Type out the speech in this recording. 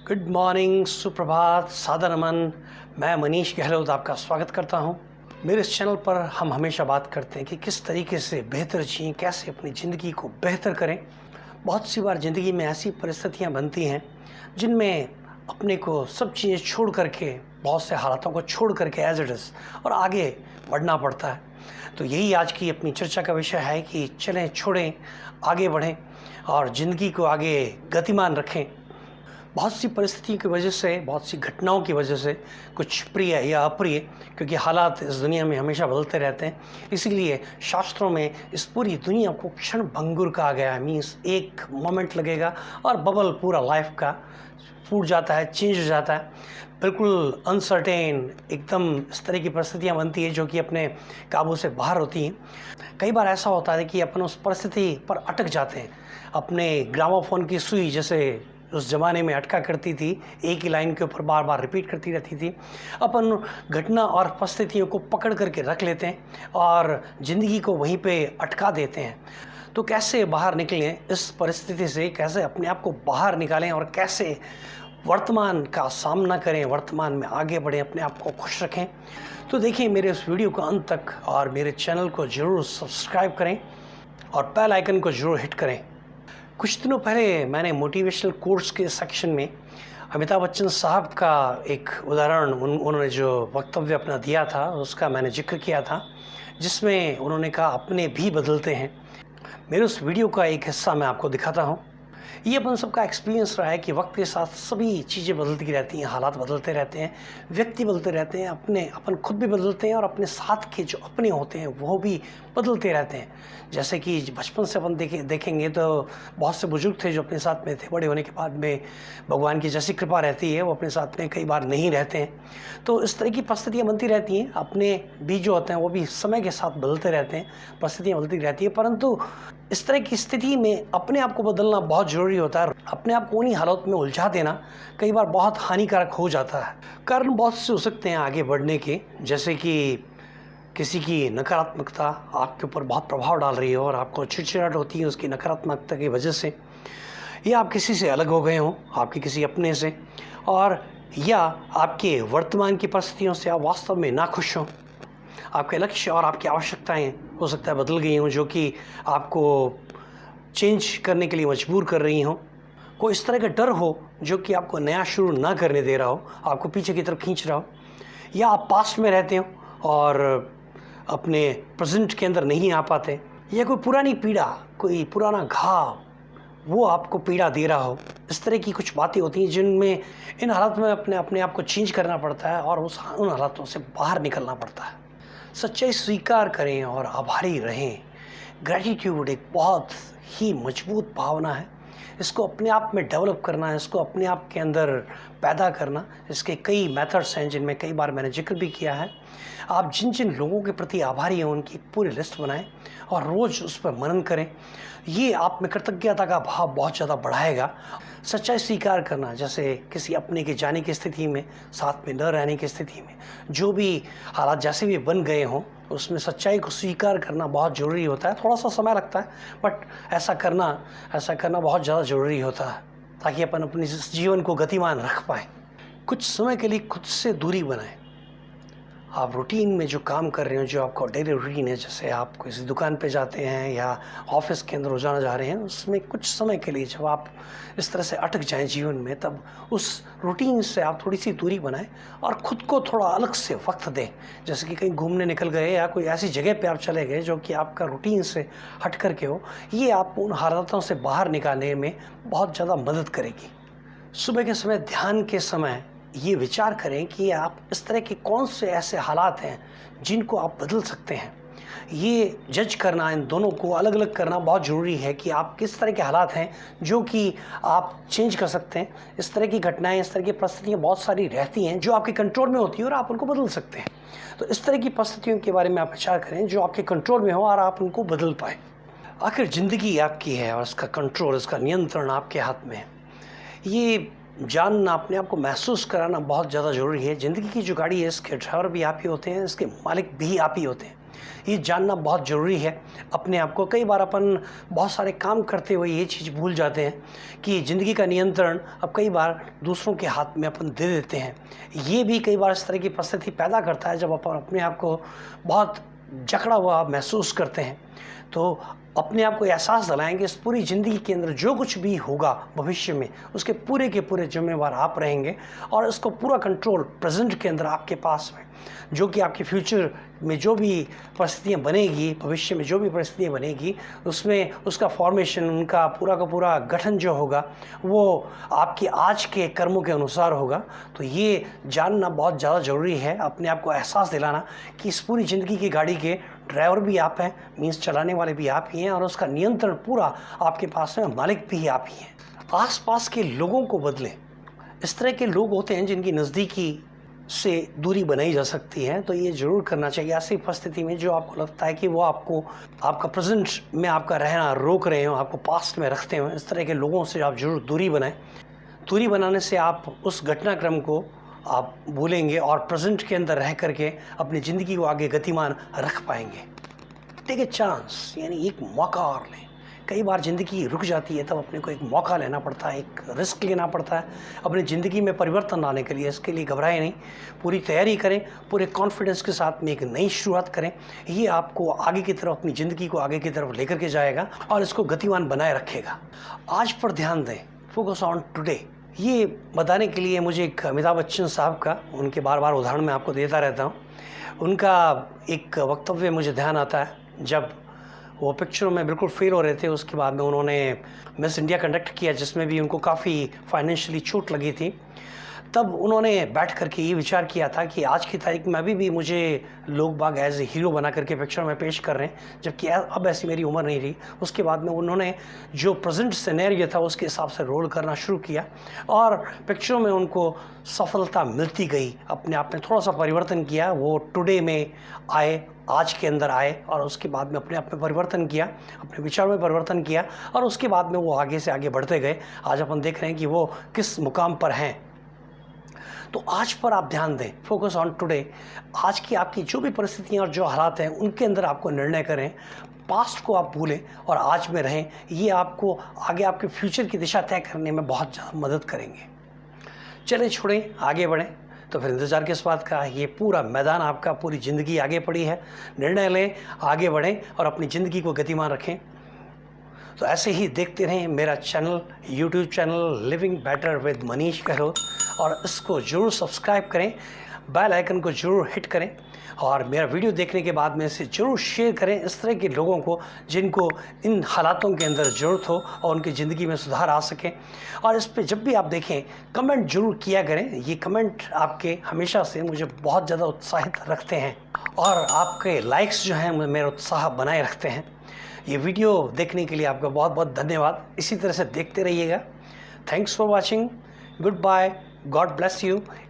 Good morning, सुप्रभात, सादर नमन। मैं मनीष गहलोत आपका स्वागत करता हूं। मेरे इस चैनल पर हम हमेशा बात करते हैं कि किस तरीके से बेहतर जिएं, कैसे अपनी ज़िंदगी को बेहतर करें। बहुत सी बार ज़िंदगी में ऐसी परिस्थितियां बनती हैं जिनमें अपने को सब चीज़ें छोड़ करके, बहुत से हालातों को छोड़ करके एज इट इज़ और आगे बढ़ना पड़ता है। तो यही आज की अपनी चर्चा का विषय है कि चलें, छोड़ें, आगे बढ़ें और ज़िंदगी को आगे गतिमान रखें। बहुत सी परिस्थितियों की वजह से, बहुत सी घटनाओं की वजह से, कुछ प्रिय या अप्रिय, क्योंकि हालात इस दुनिया में हमेशा बदलते रहते हैं, इसीलिए शास्त्रों में इस पूरी दुनिया को क्षण भंगुर कहा गया है। मीन्स एक मोमेंट लगेगा और बबल पूरा लाइफ का फूट जाता है, चेंज हो जाता है, बिल्कुल अनसर्टेन, एकदम इस तरह की परिस्थितियाँ बनती हैं जो कि अपने काबू से बाहर होती हैं। कई बार ऐसा होता है कि अपन उस परिस्थिति पर अटक जाते हैं। अपने ग्रामोफोन की सुई जैसे उस ज़माने में अटका करती थी, एक ही लाइन के ऊपर बार बार रिपीट करती रहती थी, अपन घटना और परिस्थितियों को पकड़ करके रख लेते हैं और ज़िंदगी को वहीं पे अटका देते हैं। तो कैसे बाहर निकलें इस परिस्थिति से, कैसे अपने आप को बाहर निकालें और कैसे वर्तमान का सामना करें, वर्तमान में आगे बढ़ें, अपने आप को खुश रखें। तो देखिए मेरे इस वीडियो को अंत तक और मेरे चैनल को ज़रूर सब्सक्राइब करें और बेल आइकन को ज़रूर हिट करें। कुछ दिनों पहले मैंने मोटिवेशनल कोर्स के सेक्शन में अमिताभ बच्चन साहब का एक उदाहरण, उन्होंने जो वक्तव्य अपना दिया था उसका मैंने जिक्र किया था, जिसमें उन्होंने कहा अपने भी बदलते हैं। मेरे उस वीडियो का एक हिस्सा मैं आपको दिखाता हूँ। ये अपन सबका एक्सपीरियंस रहा है कि वक्त के साथ सभी चीज़ें बदलती रहती हैं, हालात बदलते रहते हैं, व्यक्ति बदलते रहते हैं, अपन खुद भी बदलते हैं और अपने साथ के जो अपने होते हैं वो भी बदलते रहते हैं। जैसे कि बचपन से अपन देखेंगे तो बहुत से बुजुर्ग थे जो अपने साथ में थे, बड़े होने के बाद में भगवान की जैसी कृपा रहती है वो अपने साथ में कई बार नहीं रहते हैं। तो इस तरह की परिस्थितियाँ बनती रहती हैं। अपने भी जो होते हैं वो भी समय के साथ बदलते रहते हैं, परिस्थितियाँ बदलती रहती है, परंतु इस तरह की स्थिति में अपने आप को बदलना बहुत ज़रूरी होता है। अपने आप को उन्हीं हालात में उलझा देना कई बार बहुत हानिकारक हो जाता है। कारण बहुत से हो सकते हैं आगे बढ़ने के, जैसे कि किसी की नकारात्मकता आपके ऊपर बहुत प्रभाव डाल रही हो और आपको चिड़चिड़ाहट होती है उसकी नकारात्मकता की वजह से, या आप किसी से अलग हो गए हों, आपके किसी अपने से, और या आपके वर्तमान की परिस्थितियों से आप वास्तव में नाखुश हों। आपके लक्ष्य और आपकी आवश्यकताएं हो सकता है बदल गई हों, जो कि आपको चेंज करने के लिए मजबूर कर रही हों। कोई इस तरह का डर हो जो कि आपको नया शुरू ना करने दे रहा हो, आपको पीछे की तरफ खींच रहा हो, या आप पास्ट में रहते हो और अपने प्रेजेंट के अंदर नहीं आ पाते, या कोई पुरानी पीड़ा, कोई पुराना घाव वो आपको पीड़ा दे रहा हो। इस तरह की कुछ बातें होती हैं जिनमें इन हालात में अपने आप को चेंज करना पड़ता है और उन हालातों से बाहर निकलना पड़ता है। सच्चाई स्वीकार करें और आभारी रहें। ग्रैटिट्यूड एक बहुत ही मजबूत भावना है। इसको अपने आप में डेवलप करना है, इसको अपने आप के अंदर पैदा करना। इसके कई मेथड्स हैं जिनमें कई बार मैंने जिक्र भी किया है। आप जिन जिन लोगों के प्रति आभारी हैं उनकी पूरी लिस्ट बनाएं और रोज़ उस पर मनन करें। ये आप में कृतज्ञता का भाव बहुत ज़्यादा बढ़ाएगा। सच्चाई स्वीकार करना, जैसे किसी अपने के जाने की स्थिति में, साथ में न रहने की स्थिति में, जो भी हालात जैसे भी बन गए हों, उसमें सच्चाई को स्वीकार करना बहुत ज़रूरी होता है। थोड़ा सा समय लगता है, बट ऐसा करना बहुत ज़्यादा ज़रूरी होता है ताकि अपन अपने जीवन को गतिमान रख पाएँ। कुछ समय के लिए खुद से दूरी बनाएं। आप रूटीन में जो काम कर रहे हो, जो आपका डेली रूटीन है, जैसे आप किसी दुकान पे जाते हैं या ऑफिस के अंदर रोजाना जा रहे हैं, उसमें कुछ समय के लिए जब आप इस तरह से अटक जाएं जीवन में, तब उस रूटीन से आप थोड़ी सी दूरी बनाएं और ख़ुद को थोड़ा अलग से वक्त दें। जैसे कि कहीं घूमने निकल गए या कोई ऐसी जगह पे आप चले गए जो कि आपका रूटीन से हट करके हो। ये आपको उन हालातों से बाहर निकालने में बहुत ज़्यादा मदद करेगी। सुबह के समय, ध्यान के समय ये विचार करें कि आप इस तरह के कौन से ऐसे हालात हैं जिनको आप बदल सकते हैं। ये जज करना, इन दोनों को अलग अलग करना बहुत ज़रूरी है कि आप किस तरह के हालात हैं जो कि आप चेंज कर सकते हैं। इस तरह की घटनाएं, इस तरह की परिस्थितियाँ बहुत सारी रहती हैं जो आपके कंट्रोल में होती हैं और आप उनको बदल सकते हैं। तो इस तरह की परिस्थितियों के बारे में आप विचार करें जो आपके कंट्रोल में हो और आप उनको बदल पाएँ। आखिर ज़िंदगी आपकी है और इसका कंट्रोल, इसका नियंत्रण आपके हाथ में है। ये जानना, अपने आप को महसूस कराना बहुत ज़्यादा ज़रूरी है। ज़िंदगी की जो गाड़ी है, इसके ड्राइवर भी आप ही होते हैं, इसके मालिक भी आप ही होते हैं। ये जानना बहुत ज़रूरी है अपने आप को। कई बार अपन बहुत सारे काम करते हुए ये चीज़ भूल जाते हैं कि ज़िंदगी का नियंत्रण अब कई बार दूसरों के हाथ में अपन दे देते हैं। ये भी कई बार इस तरह की परिस्थिति पैदा करता है जब अपन अपने आप को बहुत जकड़ा हुआ महसूस करते हैं। तो अपने आप को एहसास दिलाएं कि इस पूरी ज़िंदगी के अंदर जो कुछ भी होगा भविष्य में, उसके पूरे के पूरे जिम्मेवार आप रहेंगे और इसको पूरा कंट्रोल प्रेजेंट के अंदर आपके पास में, जो कि आपके फ्यूचर में जो भी परिस्थितियाँ बनेगी, भविष्य में जो भी परिस्थितियाँ बनेगी, उसमें उसका फॉर्मेशन, उनका पूरा का पूरा गठन जो होगा वो आपकी आज के कर्मों के अनुसार होगा। तो ये जानना बहुत ज़्यादा ज़रूरी है, अपने आप को एहसास दिलाना कि इस पूरी ज़िंदगी की गाड़ी के ड्राइवर भी आप हैं, मीन्स चलाने वाले भी आप ही हैं, और उसका नियंत्रण पूरा आपके पास में, मालिक भी आप ही हैं। आसपास के लोगों को बदलें। इस तरह के लोग होते हैं जिनकी नज़दीकी से दूरी बनाई जा सकती है, तो ये ज़रूर करना चाहिए। ऐसी परिस्थिति में जो आपको लगता है कि वो आपको आपका प्रेजेंट में आपका रहना रोक रहे हो, आपको पास्ट में रखते हो, इस तरह के लोगों से आप ज़रूर दूरी बनाएं। दूरी बनाने से आप उस घटनाक्रम को आप भूलेंगे और प्रेजेंट के अंदर रह करके अपनी ज़िंदगी को आगे गतिमान रख पाएंगे। टेक ए चांस, यानी एक मौका और लें। कई बार ज़िंदगी रुक जाती है, तब अपने को एक मौका लेना पड़ता है, एक रिस्क लेना पड़ता है अपनी ज़िंदगी में परिवर्तन लाने के लिए। इसके लिए घबराएं नहीं, पूरी तैयारी करें, पूरे कॉन्फिडेंस के साथ में एक नई शुरुआत करें। ये आपको आगे की तरफ, अपनी ज़िंदगी को आगे की तरफ लेकर के जाएगा और इसको गतिमान बनाए रखेगा। आज पर ध्यान दें, फोकस ऑन टुडे। ये बताने के लिए मुझे एक अमिताभ बच्चन साहब का, उनके बार बार उदाहरण मैं आपको देता रहता हूँ, उनका एक वक्तव्य मुझे ध्यान आता है। जब वो पिक्चरों में बिल्कुल फेल हो रहे थे, उसके बाद में उन्होंने मिस इंडिया कंडक्ट किया, जिसमें भी उनको काफ़ी फाइनेंशियली चोट लगी थी। तब उन्होंने बैठ करके ये विचार किया था कि आज की तारीख में अभी भी मुझे लोग बाग एज ए हीरो बना करके पिक्चर में पेश कर रहे हैं, जबकि अब ऐसी मेरी उम्र नहीं रही। उसके बाद में उन्होंने जो प्रेजेंट सिनेरियो था उसके हिसाब से रोल करना शुरू किया और पिक्चरों में उनको सफलता मिलती गई। अपने आप में थोड़ा सा परिवर्तन किया, वो टुडे में आए, आज के अंदर आए, और उसके बाद में अपने आप में परिवर्तन किया, अपने विचार में परिवर्तन किया, और उसके बाद में वो आगे से आगे बढ़ते गए। आज अपन देख रहे हैं कि वो किस मुकाम पर हैं। तो आज पर आप ध्यान दें, फोकस ऑन टुडे। आज की आपकी जो भी परिस्थितियाँ और जो हालात हैं उनके अंदर आपको निर्णय करें, पास्ट को आप भूलें और आज में रहें। ये आपको आगे आपके फ्यूचर की दिशा तय करने में बहुत ज़्यादा मदद करेंगे। चलें, छोड़ें, आगे बढ़ें। तो फिर इंतज़ार किस बात का? ये पूरा मैदान आपका, पूरी ज़िंदगी आगे पड़ी है। निर्णय लें, आगे बढ़ें और अपनी ज़िंदगी को गतिमान रखें। तो ऐसे ही देखते रहें मेरा channel, YouTube channel living better with Manish Gehlot, और इसको ज़रूर सब्सक्राइब करें, बेल आइकन को ज़रूर हिट करें, और मेरा वीडियो देखने के बाद में इसे ज़रूर शेयर करें इस तरह के लोगों को जिनको इन हालातों के अंदर ज़रूरत हो और उनकी ज़िंदगी में सुधार आ सके। और इस पे जब भी आप देखें, कमेंट ज़रूर किया करें। ये कमेंट आपके हमेशा से मुझे बहुत ज़्यादा उत्साहित रखते हैं और आपके लाइक्स जो हैं मेरा उत्साह बनाए रखते हैं। ये वीडियो देखने के लिए आपका बहुत बहुत धन्यवाद। इसी तरह से देखते रहिएगा। Thanks for watching. Good bye. God bless you.